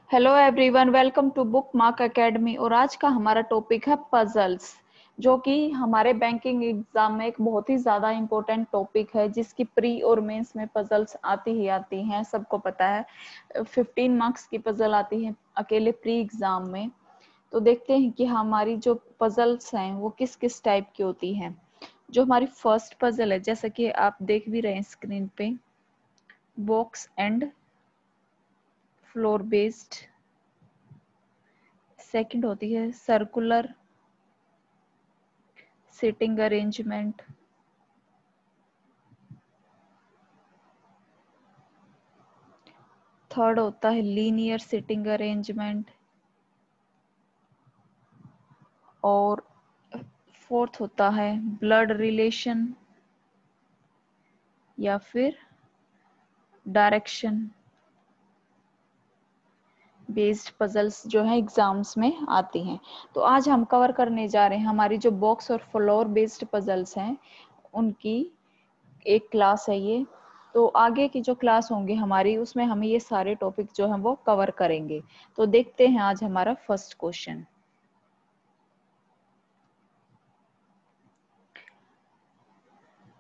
Hello everyone, welcome to Bookmark Academy. और आज का हमारा टॉपिक है पजल्स, जो कि हमारे बैंकिंग एग्जाम में एक बहुत ही ज्यादा इम्पोर्टेंट टॉपिक है, जिसकी प्री और मेंस में पजल्स आती ही आती हैं। सबको पता है 15 मार्क्स की पजल आती है अकेले प्री एग्जाम में। तो देखते हैं कि हमारी जो पजल्स हैं वो किस किस टाइप की होती हैं। जो हमारी फर्स्ट पजल है, जैसा कि आप देख भी रहे हैं स्क्रीन पे, box and floor based. Second होती है सर्कुलर सिटिंग अरेंजमेंट। थर्ड होता है लीनियर सिटिंग अरेंजमेंट। और फोर्थ होता है ब्लड रिलेशन या फिर डायरेक्शन बेस्ड पजल्स जो है एग्जाम्स में आती हैं। तो आज हम कवर करने जा रहे हैं हमारी जो बॉक्स और फ्लोर बेस्ड पजल्स हैं उनकी एक क्लास है ये। तो आगे की जो क्लास होंगी हमारी, उसमें हम ये सारे टॉपिक जो हैं वो कवर करेंगे। तो देखते हैं आज हमारा फर्स्ट क्वेश्चन।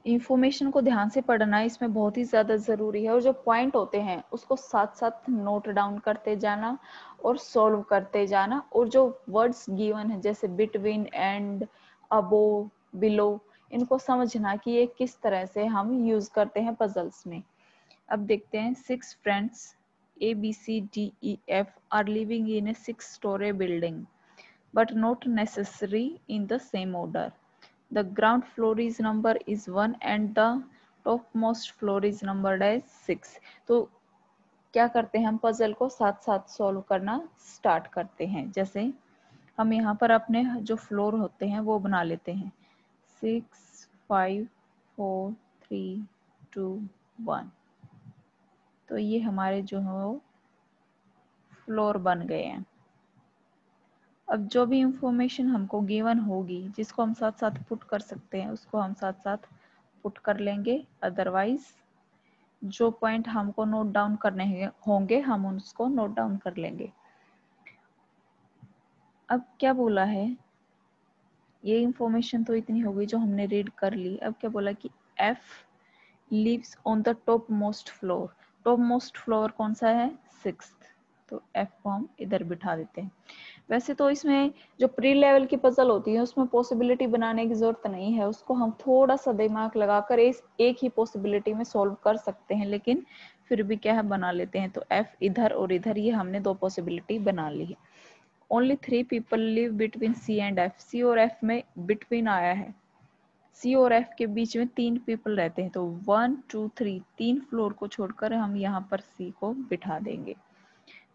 इंफॉर्मेशन को ध्यान से पढ़ना इसमें बहुत ही ज्यादा जरूरी है, और जो पॉइंट होते हैं उसको साथ साथ नोट डाउन करते जाना और सॉल्व करते जाना। और जो वर्ड्स गिवन है जैसे बिटवीन, एंड, अबोव, बिलो, इनको समझना कि ये किस तरह से हम यूज करते हैं पजल्स में। अब देखते हैं 6 friends ABCDEF are living in a 6-story building but not necessary in the same order. The ground floor is number is 1 and the topmost floor is numbered as 6. तो क्या करते हैं, हम पजल को साथ साथ सॉल्व करना स्टार्ट करते हैं। जैसे हम यहाँ पर अपने जो फ्लोर होते हैं वो बना लेते हैं 6, 5, 4, 3, 2, 1। तो ये हमारे जो है वो फ्लोर बन गए हैं। अब जो भी इंफॉर्मेशन हमको गिवन होगी जिसको हम साथ साथ पुट कर सकते हैं उसको हम साथ साथ पुट कर लेंगे, अदरवाइज जो पॉइंट हमको नोट डाउन करने होंगे हम उसको नोट डाउन कर लेंगे। अब क्या बोला है, ये इंफॉर्मेशन तो इतनी हो गई जो हमने रीड कर ली। अब क्या बोला कि F lives on the top most floor। Top most floor कौन सा है, 6th। तो F को हम इधर बिठा देते हैं। वैसे तो इसमें जो प्री लेवल की पजल होती है उसमें पॉसिबिलिटी बनाने की जरूरत नहीं है, उसको हम थोड़ा सा दिमाग लगाकर एक ही पॉसिबिलिटी में सॉल्व कर सकते हैं, लेकिन फिर भी क्या है बना लेते हैं। तो F इधर और इधर, ये हमने 2 पॉसिबिलिटी बना ली है। Only 3 people live between C and F। C और F में बिटवीन आया है, C और F के बीच में 3 पीपल रहते हैं। तो 1, 2, 3, 3 फ्लोर को छोड़कर हम यहाँ पर C को बिठा देंगे।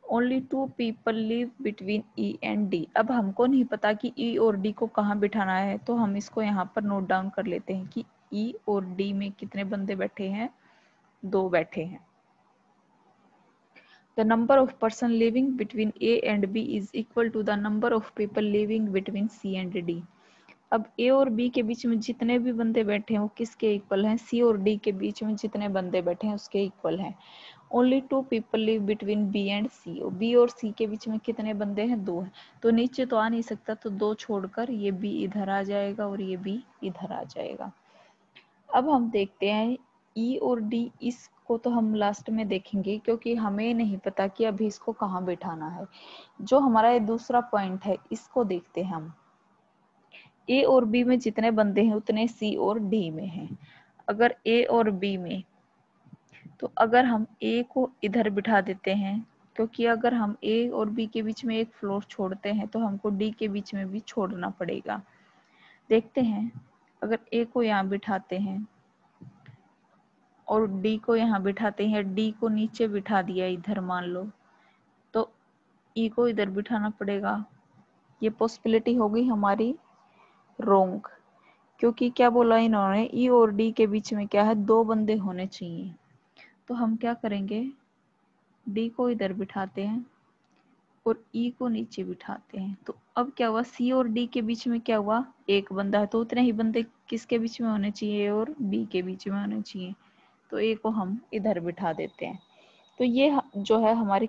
Only 2 people live between E and D। अब हमको नहीं पता कि E और D को कहाँ बिठाना है, तो हम इसको यहाँ पर नोट डाउन कर लेते हैं कि E और D में कितने बंदे बैठे हैं, 2 बैठे हैं। The number of person living between A and B is equal to the number of people living between C and D। अब A और B के बीच में जितने भी बंदे बैठे हैं वो किसके इक्वल हैं, C और D के बीच में जितने बंदे बैठे हैं उसके इक्वल हैं। Only 2 people live between B and C। B और C के बीच में कितने बंदे हैं, 2 हैं। तो नीचे तो आ नहीं सकता, तो 2 छोड़कर ये B इधर आ जाएगा और ये B इधर आ जाएगा। अब हम देखते हैं E और D, इसको तो हम लास्ट में देखेंगे क्योंकि हमें नहीं पता कि अभी इसको कहाँ बिठाना है। जो हमारा ये दूसरा पॉइंट है इसको देखते हैं हम। A और B में जितने बंदे हैं उतने C और D में हैं। अगर A और B में, तो अगर हम A को इधर बिठा देते हैं, क्योंकि अगर हम A और B के बीच में एक फ्लोर छोड़ते हैं तो हमको D के बीच में भी छोड़ना पड़ेगा। देखते हैं, अगर A को यहाँ बिठाते हैं और D को यहाँ बिठाते हैं, D को नीचे बिठा दिया इधर मान लो, तो E को इधर बिठाना पड़ेगा। ये पॉसिबिलिटी होगी हमारी रोंग, क्योंकि क्या बोला इन्होंने, E और D के बीच में क्या है, 2 बंदे होने चाहिए। तो हम क्या करेंगे, D को इधर बिठाते हैं और E को नीचे बिठाते हैं। तो अब क्या हुआ, C और D के बीच में क्या हुआ, 1 बंदा है, तो उतने ही बंदे किसके बीच में होने चाहिए, A और B के बीच में होने चाहिए। तो A को हम इधर बिठा देते हैं। तो ये जो है हमारी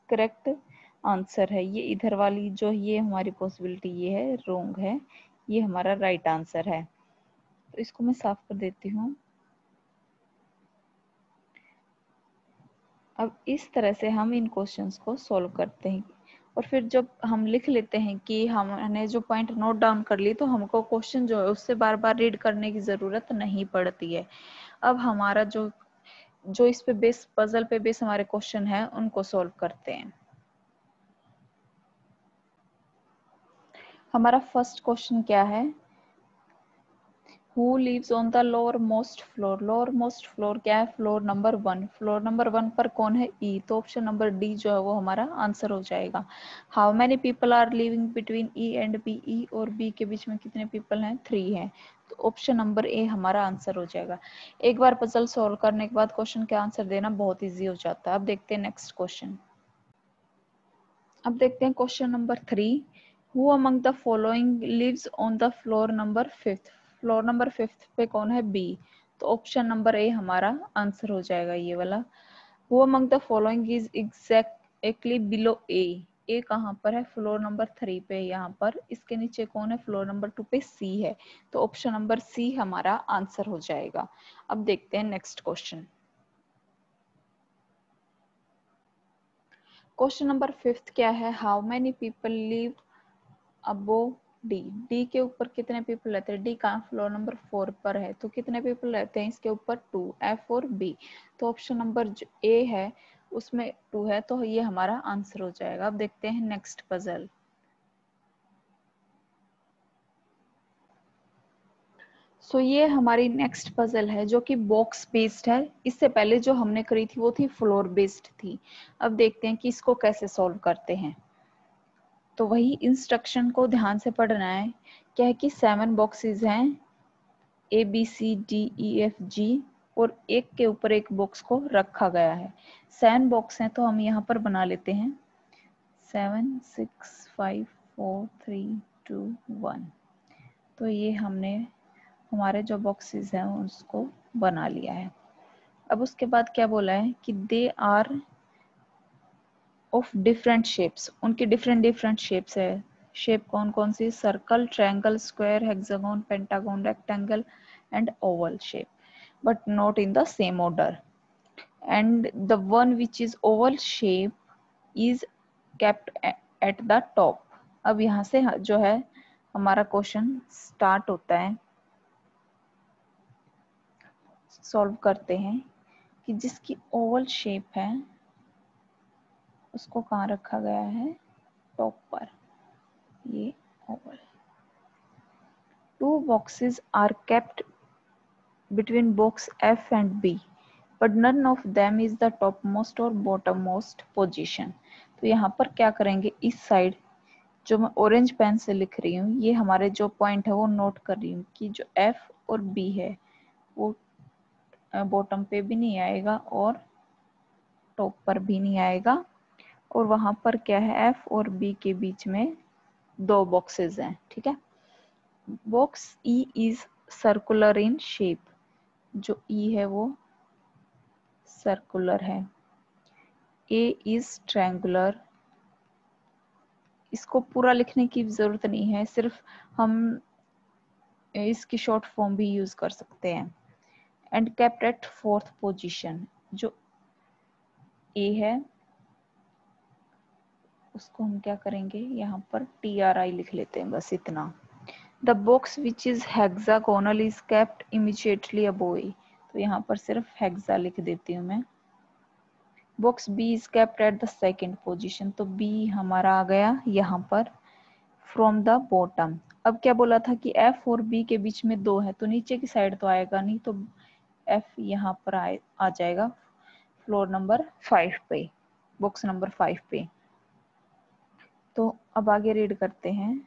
करेक्ट आंसर है। ये इधर वाली जो ये हमारी पॉसिबिलिटी ये है रॉन्ग है, ये हमारा राइट आंसर है। तो इसको मैं साफ कर देती हूँ। अब इस तरह से हम इन क्वेश्चंस को सॉल्व करते हैं और फिर जब हम लिख लेते हैं कि हमने जो पॉइंट नोट डाउन कर ली तो हमको क्वेश्चन जो है उससे बार बार रीड करने की ज़रूरत नहीं पड़ती है। अब हमारा जो जो इस पे बेस पजल पे बेस हमारे क्वेश्चन है उनको सॉल्व करते हैं। हमारा फर्स्ट क्वेश्चन क्या है, Who lives on the lowermost floor? lowermost floor क्या है? Floor number 1। फ्लोर नंबर 1 पर कौन है? ई। तो ऑप्शन नंबर डी जो है वो हमारा आंसर हो जाएगा। How many people are living between E and B? E और बी के बीच में कितने पीपल हैं? 3 हैं। तो ऑप्शन नंबर ए हमारा आंसर हो जाएगा। एक बार पजल सॉल्व करने के बाद क्वेश्चन का आंसर देना बहुत ईजी हो जाता है। अब देखते हैं नेक्स्ट क्वेश्चन। अब देखते हैं question number 3। Who among the following lives on the floor number 5th? Floor number 5th पे कौन है? बी। तो ऑप्शन नंबर ए हमारा आंसर हो जाएगा ये वाला। Who among the following is exactly below A? ए कहाँ पर है? फ्लोर नंबर 3 पे। यहाँ पर इसके नीचे कौन है? फ्लोर नंबर 2 पे सी है। तो ऑप्शन नंबर सी हमारा आंसर हो जाएगा। अब देखते हैं next question. Question number 5th क्या है? How many people live above D? D के ऊपर कितने पीपल रहते हैं? डी कहाँ? फ्लोर नंबर 4 पर है। तो कितने पीपल रहते हैं इसके ऊपर? 2। एफ और बी। तो ऑप्शन नंबर जो ए है उसमें 2 है, तो ये हमारा आंसर हो जाएगा। अब देखते हैं नेक्स्ट पजल। सो ये हमारी नेक्स्ट पजल है जो कि बॉक्स बेस्ड है। इससे पहले जो हमने करी थी वो थी फ्लोर बेस्ड थी। अब देखते हैं कि इसको कैसे सॉल्व करते हैं। तो वही इंस्ट्रक्शन को ध्यान से पढ़ना है। क्या है कि 7 बॉक्सेस हैं, A B C D E F G, और एक के ऊपर एक बॉक्स को रखा गया है। 7 बॉक्स हैं तो हम यहाँ पर बना लेते हैं 7 6 5 4 3 2 1। तो ये हमने हमारे जो बॉक्सेस हैं उसको बना लिया है। अब उसके बाद क्या बोला है कि they are of different shapes. उनकी डिफरेंट शेप्स है। शेप कौन कौन सी? Circle, triangle, square, hexagon, pentagon, rectangle and oval shape, but not in the same order. And the one which is oval shape is kept at the top. अब यहाँ से जो है हमारा क्वेश्चन स्टार्ट होता है। सॉल्व करते हैं कि जिसकी ओवल शेप है उसको कहाँ रखा गया है? टॉप पर। ये Oval. 2 boxes are kept between box F and B, but none of them is the topmost or bottommost position. तो यहाँ पर क्या करेंगे? इस साइड जो मैं ऑरेंज पेन से लिख रही हूँ, ये हमारे जो पॉइंट है वो नोट कर रही हूँ कि जो F और B है वो बॉटम पे भी नहीं आएगा और टॉप पर भी नहीं आएगा। और वहां पर क्या है? F और B के बीच में 2 बॉक्सेस हैं। ठीक है। Box E is circular in shape. जो E है वो सर्कुलर है। A is triangular. इसको पूरा लिखने की जरूरत नहीं है, सिर्फ हम इसकी शॉर्ट फॉर्म भी यूज कर सकते हैं। And kept at 4th position. जो A है उसको हम क्या करेंगे? यहाँ पर TRI लिख लेते हैं, बस इतना। The box which is hexagonal is kept immediately above A. तो यहाँ पर सिर्फ हेक्सा लिख देती हूँ मैं। Box B is kept at the 2nd position. तो बी हमारा आ गया यहाँ पर फ्रॉम द बॉटम। अब क्या बोला था कि एफ और बी के बीच में 2 है, तो नीचे की साइड तो आएगा नहीं, तो एफ यहाँ पर आ जाएगा फ्लोर नंबर 5 पे, बॉक्स नंबर 5 पे। तो अब आगे रीड करते हैं।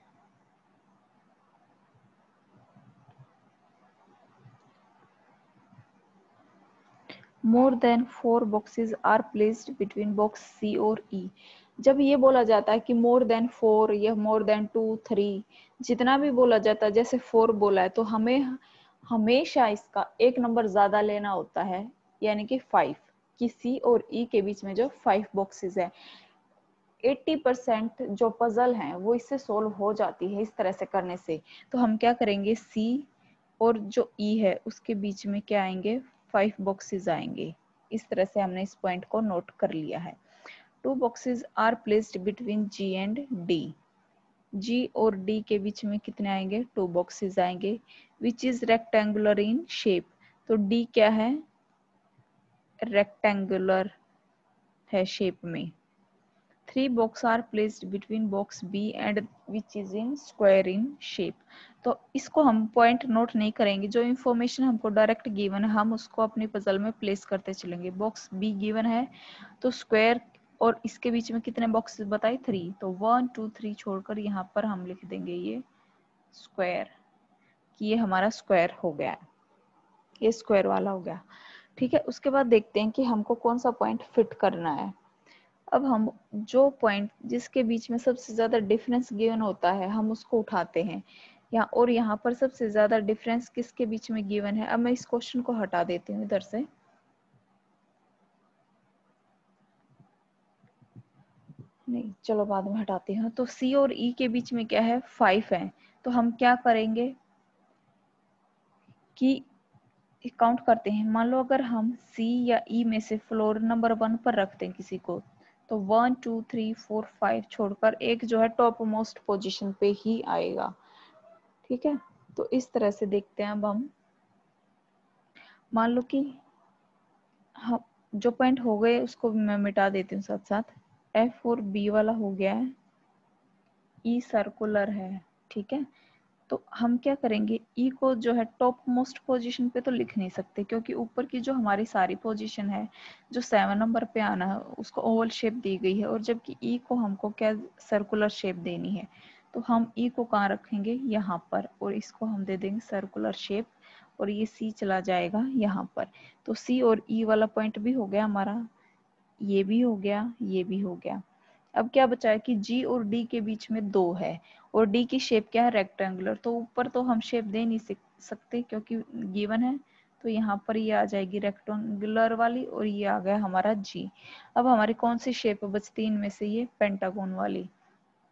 More than 4 boxes are placed between box C और ई। जब ये बोला जाता है कि मोर देन 4 या मोर देन 2 3, जितना भी बोला जाता है, जैसे 4 बोला है तो हमें हमेशा इसका एक नंबर ज्यादा लेना होता है, यानी कि 5, कि सी और ई के बीच में जो 5 बॉक्सेस है। 80% जो पजल हैं वो इससे सोल्व हो जाती है इस तरह से करने से। तो हम क्या करेंगे, सी और जो ई है उसके बीच में क्या आएंगे, 5 बॉक्सेस आएंगे। इस तरह से हमने इस पॉइंट को नोट कर लिया है। 2 boxes are placed between G and D. G और D के बीच में कितने आएंगे, 2 boxes आएंगे, which is rectangular in shape. तो D क्या है, rectangular है शेप में। 3 boxes are placed between box B and which is in square in shape. तो इसको हम पॉइंट नोट नहीं करेंगे, जो इंफॉर्मेशन हमको डायरेक्ट गिवन है हम उसको अपनी पजल में प्लेस करते चलेंगे। बॉक्स बी गिवन है तो स्क्वायर, और इसके बीच में कितने बॉक्स बताए, 3, तो 1 2 3 छोड़कर यहाँ पर हम लिख देंगे ये स्क्वायर, कि ये हमारा स्क्वायर हो गया, ये स्क्वायर वाला हो गया। ठीक है, उसके बाद देखते हैं कि हमको कौन सा पॉइंट फिट करना है। अब हम जो पॉइंट जिसके बीच में सबसे ज्यादा डिफरेंस गिवन होता है हम उसको उठाते हैं यहाँ, और यहाँ पर सबसे ज्यादा डिफरेंस किसके बीच में गिवन है। अब मैं इस क्वेश्चन को हटा देती हूँ इधर से, नहीं चलो बाद में हटाते हैं। तो सी और ई के बीच में क्या है, 5 है। तो हम क्या करेंगे कि काउंट करते हैं। मान लो अगर हम सी या ई में से फ्लोर नंबर 1 पर रखते हैं किसी को, तो 1 2 3 4 5 छोड़कर एक जो है टॉप मोस्ट पोजिशन पे ही आएगा। ठीक है, तो इस तरह से देखते हैं। अब हम मान लो कि हम जो पॉइंट हो गए उसको भी मैं मिटा देती हूँ साथ साथ। एफ और बी वाला हो गया है, ई सर्कुलर है। ठीक है, तो हम क्या करेंगे, ई को जो है टॉप मोस्ट पोजीशन पे तो लिख नहीं सकते, क्योंकि ऊपर की जो हमारी सारी पोजीशन है जो 7 नंबर पे आना है उसको ओवल शेप दी गई है, और जबकि ई को हमको क्या सर्कुलर शेप देनी है। तो हम ई को कहाँ रखेंगे, यहाँ पर, और इसको हम दे देंगे सर्कुलर शेप, और ये सी चला जाएगा यहाँ पर। तो सी और ई वाला पॉइंट भी हो गया हमारा, ये भी हो गया, ये भी हो गया। अब क्या बचा है कि जी और डी के बीच में 2 है, और डी की शेप क्या है, रेक्टेंगुलर। तो ऊपर तो हम शेप दे नहीं सकते क्योंकि गिवन है, तो यहाँ पर ये आ जाएगी रेक्टेंगुलर वाली, और ये आ गया हमारा जी। अब हमारी कौन सी शेप बचती है इनमें से, ये पेंटागन वाली,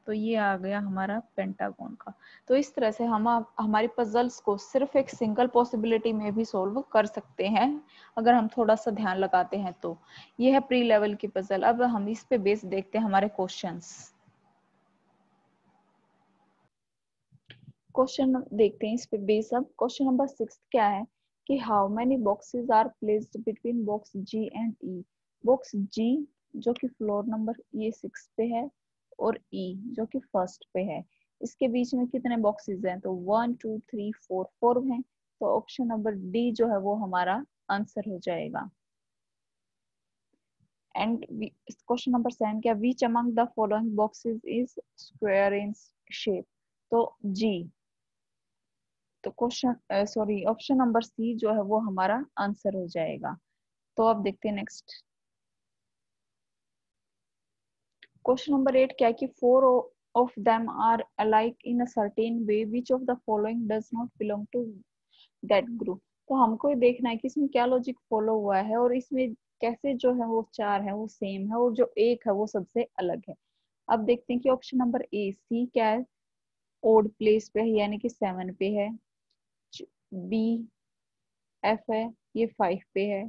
तो ये आ गया हमारा पेंटागन का। तो इस तरह से हम हमारी पजल्स को सिर्फ एक सिंगल पॉसिबिलिटी में भी सोल्व कर सकते हैं अगर हम थोड़ा सा ध्यान लगाते हैं तो। ये है प्री लेवल की पजल। अब हम इस पे बेस देखते हैं हमारे क्वेश्चंस। क्वेश्चन देखते हैं इस पे बेस। अब क्वेश्चन नंबर 6 क्या है कि how many boxes are placed between box G and E. Box G जो कि फ्लोर नंबर ये 6 पे है, और ई जो कि फर्स्ट पे है, इसके बीच में कितने बॉक्सेस हैं, तो 1 2 3 4 4 हैं। तो ऑप्शन नंबर डी जो है वो हमारा आंसर हो जाएगा। एंड क्वेश्चन नंबर 7 क्या, which among the following boxes is square in shape. तो जी, तो question sorry option number C जो है वो हमारा आंसर हो जाएगा। तो अब देखते हैं नेक्स्ट क्वेश्चन नंबर 8 क्या है कि 4 of them are alike in a certain way, which of the following does not belong to that group। तो हमको ये देखना है कि इसमें क्या लॉजिक फॉलो हुआ है, और इसमें कैसे जो है वो 4 है वो सेम है, और जो एक है वो सबसे अलग है। अब देखते हैं कि ऑप्शन नंबर ए सी क्या है, ओड प्लेस पे है यानी कि 7 पे है। बी एफ है, ये 5 पे है।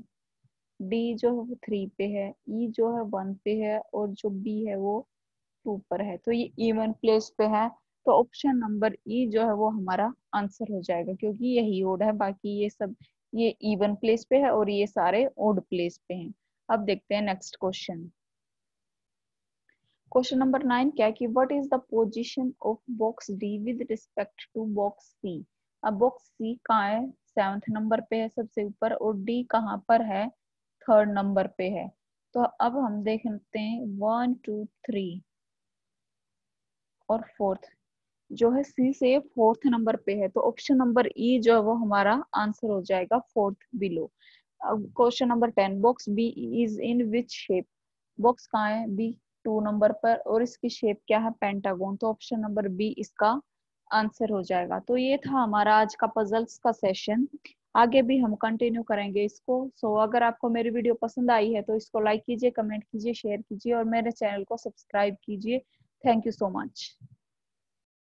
डी जो है वो 3 पे है। ई जो है 1 पे है, और जो बी है वो 2 पर है। तो ये इवन प्लेस पे है। तो ऑप्शन नंबर ई जो है वो हमारा आंसर हो जाएगा, क्योंकि यही ओड है, बाकी ये सब ये इवन प्लेस पे है और ये सारे ओड प्लेस पे हैं। अब देखते हैं नेक्स्ट क्वेश्चन। क्वेश्चन नंबर 9 क्या है कि what is the position of box D with respect to box C. अब बॉक्स सी कहाँ है, 7th नंबर पे है सबसे ऊपर, और डी कहाँ पर है, 3rd नंबर पे है। तो अब हम देखते हैं 1 2 3 और 4th जो है सी से 4th नंबर पे है। तो ऑप्शन नंबर ई जो है वो हमारा आंसर हो जाएगा 4th बिलो। अब question number 10 box B is in which shape. Box कहाँ है, बी 2 नंबर पर, और इसकी शेप क्या है, पेंटागन। तो ऑप्शन नंबर बी इसका आंसर हो जाएगा। तो ये था हमारा आज का पजल्स का सेशन। आगे भी हम कंटिन्यू करेंगे इसको। सो अगर आपको मेरी वीडियो पसंद आई है तो इसको लाइक कीजिए, कमेंट कीजिए, शेयर कीजिए और मेरे चैनल को सब्सक्राइब कीजिए। Thank you so much.